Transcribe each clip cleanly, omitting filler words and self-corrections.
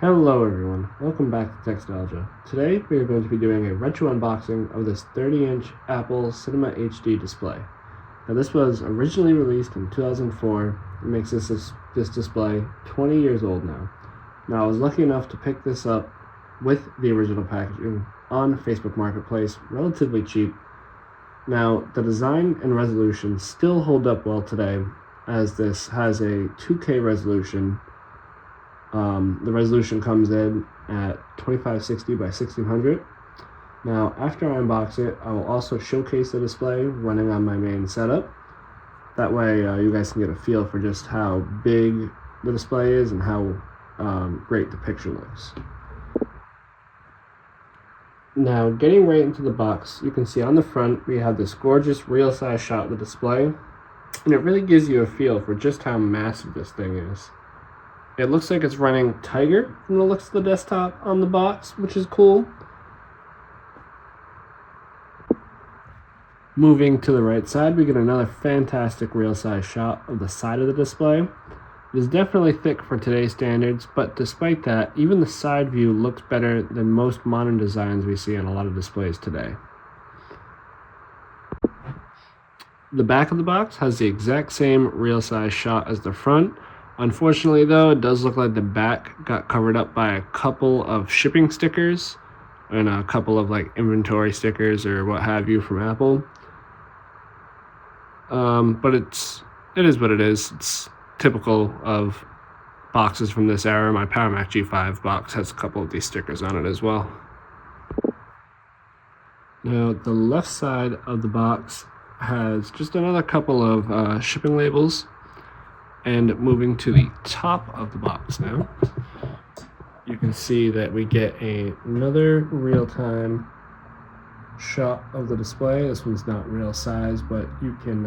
Hello everyone, welcome back to Textalgia. Today we are going to be doing a retro unboxing of this 30-inch Apple Cinema HD display. Now this was originally released in 2004. It makes this display 20 years old now. Now I was lucky enough to pick this up with the original packaging on Facebook Marketplace, relatively cheap. Now the design and resolution still hold up well today, as this has a 2K resolution. The resolution comes in at 2560 by 1600. Now, after I unbox it, I will also showcase the display running on my main setup. That way, you guys can get a feel for just how big the display is and how great the picture looks. Now, getting right into the box, you can see on the front we have this gorgeous real-size shot of the display, and it really gives you a feel for just how massive this thing is. It looks like it's running Tiger from the looks of the desktop on the box, which is cool. Moving to the right side, we get another fantastic real-size shot of the side of the display. It is definitely thick for today's standards, but despite that, even the side view looks better than most modern designs we see on a lot of displays today. The back of the box has the exact same real-size shot as the front. Unfortunately though, it does look like the back got covered up by a couple of shipping stickers and a couple of like inventory stickers or what have you from Apple. But it is what it is. It's typical of boxes from this era. My Power Mac G5 box has a couple of these stickers on it as well. Now the left side of the box has just another couple of shipping labels. And moving to the top of the box now, you can see that we get another real-time shot of the display. This one's not real size, but you can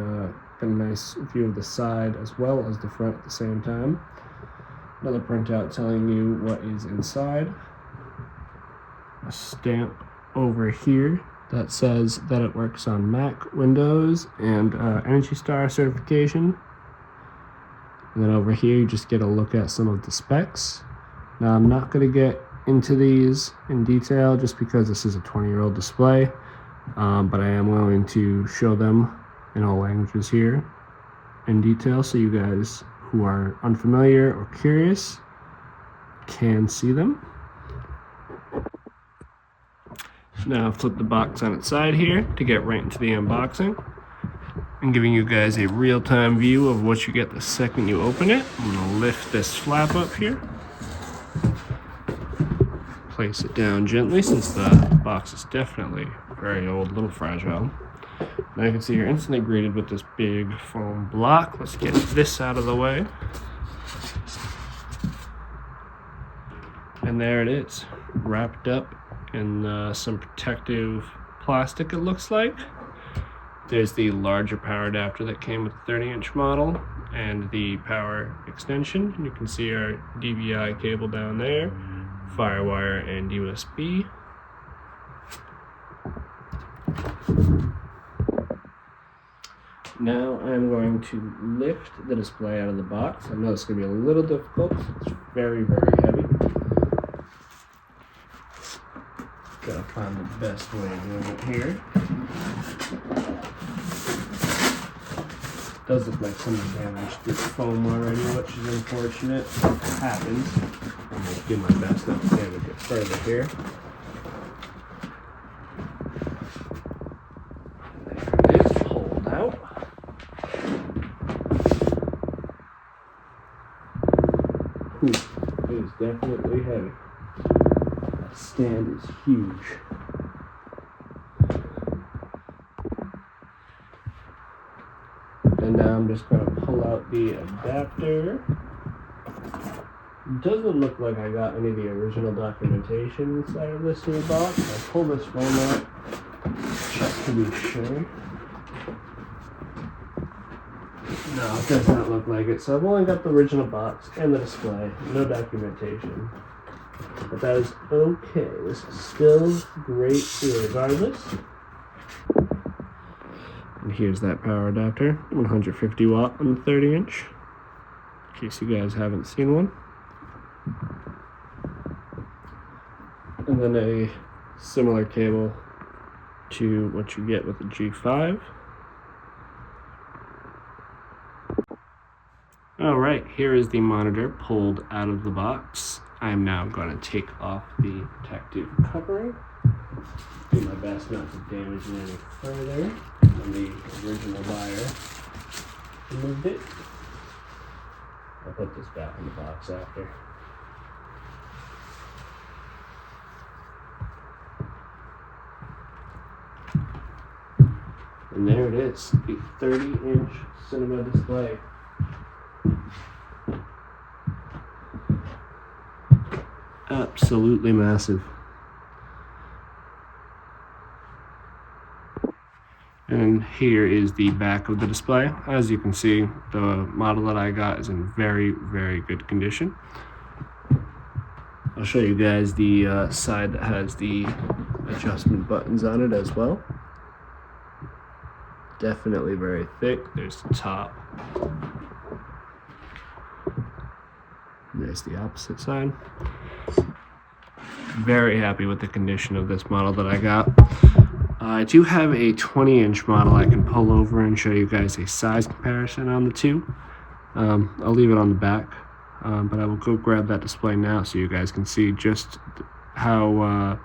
get a nice view of the side as well as the front at the same time. Another printout telling you what is inside. A stamp over here that says that it works on Mac, Windows, and Energy Star certification. And then over here, you just get a look at some of the specs. Now, I'm not going to get into these in detail just because this is a 20-year-old display, but I am going to show them in all languages here in detail so you guys who are unfamiliar or curious can see them. Now, flip the box on its side here to get right into the unboxing. And giving you guys a real-time view of what you get the second you open it. I'm going to lift this flap up here. Place it down gently since the box is definitely very old, a little fragile. Now you can see you're instantly greeted with this big foam block. Let's get this out of the way. And there it is, wrapped up in some protective plastic, it looks like. There's the larger power adapter that came with the 30-inch model and the power extension. You can see our DVI cable down there, FireWire and USB. Now I'm going to lift the display out of the box. I know it's going to be a little difficult. It's very, very heavy. Gotta find the best way of doing it here. Does look like some damage to the foam already, which is unfortunate. It happens. I'm going to do my best not to damage it further here. There it is, pulled out. It is definitely heavy. That stand is huge. And now I'm just going to pull out the adapter. It doesn't look like I got any of the original documentation inside of this here box. I'll pull this foam out just to be sure. No, it does not look like it. So I've only got the original box and the display, no documentation. But that is okay. This is still great regardless. And here's that power adapter, 150 watt on the 30-inch, in case you guys haven't seen one. and then a similar cable to what you get with the G5. Alright, here is the monitor pulled out of the box. I am now going to take off the protective covering. Do my best not to damage it any further than the original buyer removed it. I'll put this back in the box after. And there it is, the 30-inch cinema display. Absolutely massive. And here is the back of the display. As you can see, the model that I got is in very, very good condition. I'll show you guys the side that has the adjustment buttons on it as well. Definitely very thick. There's the top. There's the opposite side. Very happy with the condition of this model that I got. I do have a 20-inch model I can pull over and show you guys a size comparison on the two. I'll leave it on the back, but I will go grab that display now so you guys can see just how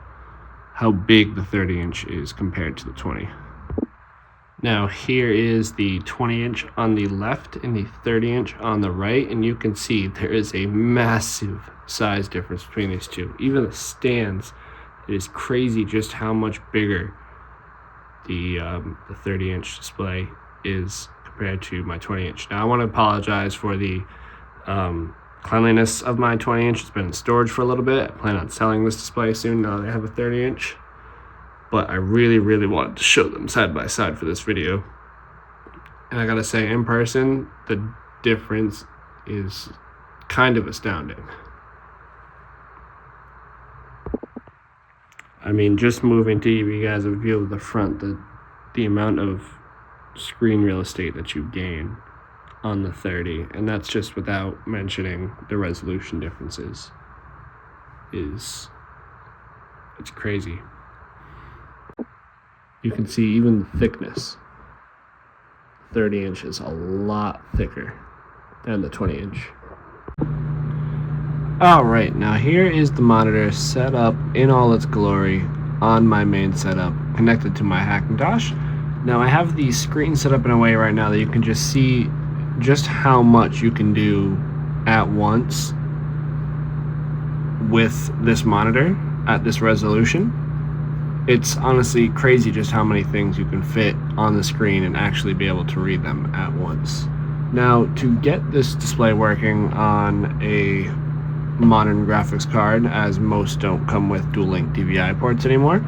big the 30-inch is compared to the 20. Now here is the 20-inch on the left and the 30-inch on the right, and you can see there is a massive size difference between these two. Even the stands, it is crazy just how much bigger the 30-inch display is compared to my 20-inch. Now I want to apologize for the cleanliness of my 20-inch. It's been in storage for a little bit. I plan on selling this display soon now that I have a 30-inch. But I really, really wanted to show them side by side for this video. And I gotta say, in person, the difference is kind of astounding. I mean, just moving to give you guys a view of the front, the amount of screen real estate that you gain on the 30, and that's just without mentioning the resolution differences, it's crazy. You can see even the thickness. 30-inch is a lot thicker than the 20-inch. Alright, now here is the monitor set up in all its glory on my main setup, connected to my Hackintosh. Now I have the screen set up in a way right now that you can just see just how much you can do at once with this monitor at this resolution. It's honestly crazy just how many things you can fit on the screen and actually be able to read them at once. Now, to get this display working on a modern graphics card, as most don't come with dual-link DVI ports anymore,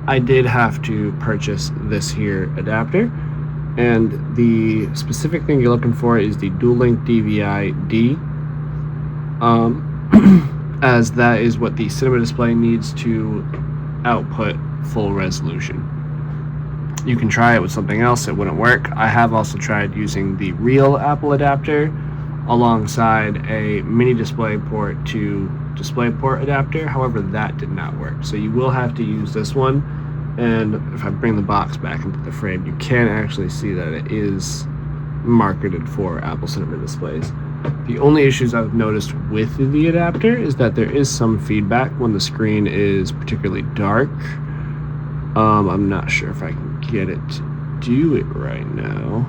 I did have to purchase this here adapter. And the specific thing you're looking for is the dual-link DVI-D, as that is what the cinema display needs to output full resolution. You can try it with something else, it wouldn't work. I have also tried using the real Apple adapter alongside a mini DisplayPort to DisplayPort adapter. However, that did not work. So you will have to use this one. And if I bring the box back into the frame, you can actually see that it is marketed for Apple Cinema displays. The only issues I've noticed with the adapter is that there is some feedback when the screen is particularly dark. I'm not sure if I can get it to do it right now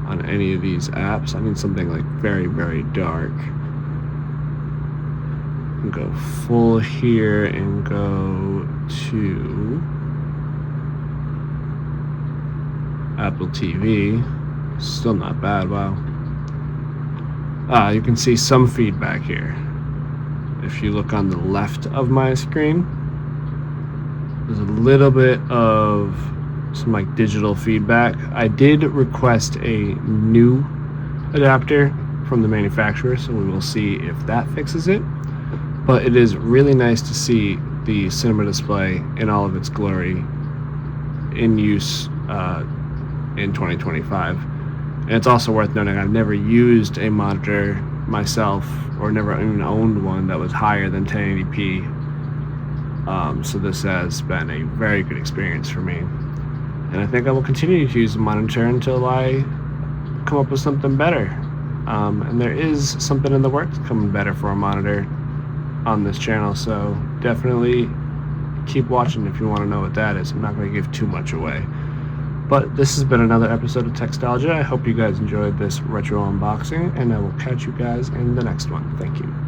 on any of these apps. I need something like very, very dark. Go full here and go to Apple TV. Still not bad, wow. You can see some feedback here. If you look on the left of my screen, there's a little bit of some like digital feedback. I did request a new adapter from the manufacturer, so we will see if that fixes it. But it is really nice to see the cinema display in all of its glory in use in 2025. And it's also worth noting I've never used a monitor myself, or never even owned one that was higher than 1080p So this has been a very good experience for me. And I think I will continue to use the monitor until I come up with something better. And there is something in the works coming better for a monitor on this channel, so definitely keep watching if you want to know what that is. I'm not going to give too much away. But this has been another episode of Techstalgia. I hope you guys enjoyed this retro unboxing, and I will catch you guys in the next one. Thank you.